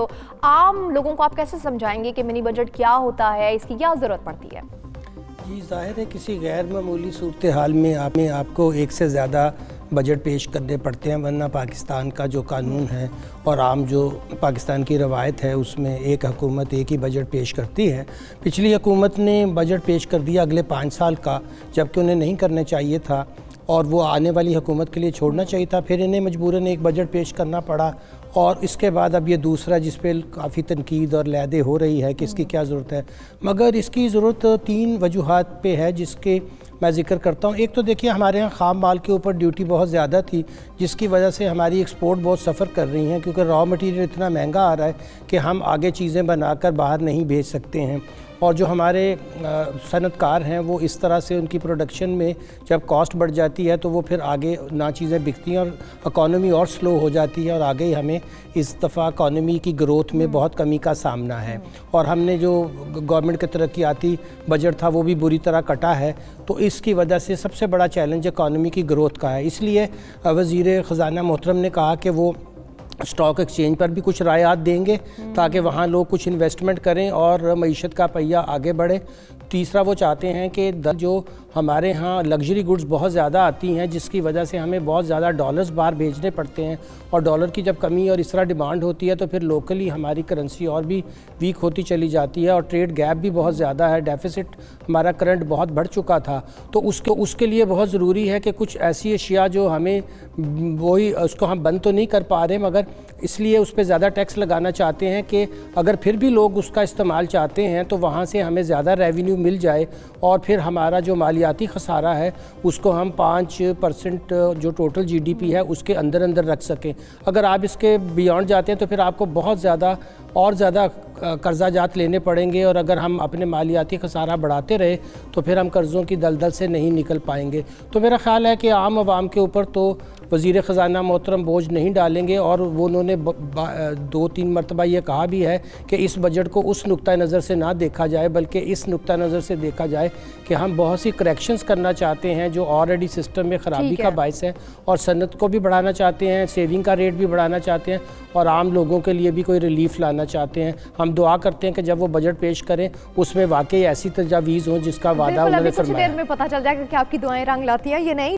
तो आम लोगों को आप कैसे समझाएंगे कि मिनी बजट क्या होता है, इसकी क्या ज़रूरत पड़ती है? जी, ज़ाहिर है किसी गैर मामूली सूरत हाल में आपको एक से ज़्यादा बजट पेश करने पड़ते हैं, वरना पाकिस्तान का जो कानून है और आम जो पाकिस्तान की रवायत है उसमें एक हुकूमत एक ही बजट पेश करती है। पिछली हुकूमत ने बजट पेश कर दिया अगले 5 साल का, जबकि उन्हें नहीं करना चाहिए था और वो आने वाली हुकूमत के लिए छोड़ना चाहिए था। फिर इन्हें मजबूरन एक बजट पेश करना पड़ा और इसके बाद अब ये दूसरा जिस पे काफ़ी तनकीद और लहदे हो रही है कि इसकी क्या ज़रूरत है, मगर इसकी ज़रूरत 3 वजूहात पे है जिसके मैं ज़िक्र करता हूँ। एक तो देखिए, हमारे यहाँ ख़ाम माल के ऊपर ड्यूटी बहुत ज़्यादा थी जिसकी वजह से हमारी एक्सपोर्ट बहुत सफ़र कर रही हैं, क्योंकि रॉ मटेरियल इतना महंगा आ रहा है कि हम आगे चीज़ें बनाकर बाहर नहीं भेज सकते हैं। और जो हमारे सनतकार हैं वो इस तरह से उनकी प्रोडक्शन में जब कॉस्ट बढ़ जाती है तो वो फिर आगे ना चीज़ें बिकती हैं और इकॉनमी और स्लो हो जाती है और आगे ही हमें इस दफ़ा इकॉनमी की ग्रोथ में बहुत कमी का सामना है। और हमने जो गवर्नमेंट के तरक्याती बजट था वो भी बुरी तरह कटा है, तो इसकी वजह से सबसे बड़ा चैलेंज इकॉनमी की ग्रोथ का है। इसलिए वज़ीर ख़ज़ाना मोहतरम ने कहा कि वो स्टॉक एक्सचेंज पर भी कुछ रायत देंगे ताकि वहाँ लोग कुछ इन्वेस्टमेंट करें और मईशत का पहिया आगे बढ़े। तीसरा, वो चाहते हैं कि जो हमारे यहाँ लग्जरी गुड्स बहुत ज़्यादा आती हैं जिसकी वजह से हमें बहुत ज़्यादा डॉलर्स बाहर भेजने पड़ते हैं, और डॉलर की जब कमी और इस तरह डिमांड होती है तो फिर लोकली हमारी करेंसी और भी वीक होती चली जाती है और ट्रेड गैप भी बहुत ज़्यादा है, डेफिसिट हमारा करंट बहुत बढ़ चुका था। तो उसके लिए बहुत ज़रूरी है कि कुछ ऐसी अशिया जो हमें वही उसको हम बंद तो नहीं कर पा रहे, मगर इसलिए उस पर ज़्यादा टैक्स लगाना चाहते हैं कि अगर फिर भी लोग उसका इस्तेमाल चाहते हैं तो वहाँ से हमें ज़्यादा रेवेन्यू मिल जाए और फिर हमारा जो मालियाती खसारा है उसको हम 5% जो टोटल जीडीपी है उसके अंदर अंदर रख सकें। अगर आप इसके बियॉन्ड जाते हैं तो फिर आपको बहुत ज़्यादा और ज़्यादा कर्जा जात लेने पड़ेंगे, और अगर हम अपने मालियाती खसारा बढ़ाते रहे तो फिर हम कर्ज़ों की दलदल से नहीं निकल पाएंगे। तो मेरा ख़्याल है कि आम आवाम के ऊपर तो वज़ीर ख़ज़ाना मोहतरम बोझ नहीं डालेंगे, और वो उन्होंने 2-3 मरतबा ये कहा भी है कि इस बजट को उस नुक्ता नज़र से ना देखा जाए बल्कि इस नुक्ता नज़र से देखा जाए कि हम बहुत सी करेक्शंस करना चाहते हैं जो ऑलरेडी सिस्टम में ख़राबी का बायस है, और सनत को भी बढ़ाना चाहते हैं, सेविंग का रेट भी बढ़ाना चाहते हैं और आम लोगों के लिए भी कोई रिलीफ लाना चाहते हैं। हम दुआ करते हैं कि जब वो बजट पेश करें उसमें वाकई ऐसी तजावीज़ हों जिसका वादा उन्होंने फरमाया। कुछ देर में पता चल जाएगा कि आपकी दुआएं रंग लाती हैं ये नहीं।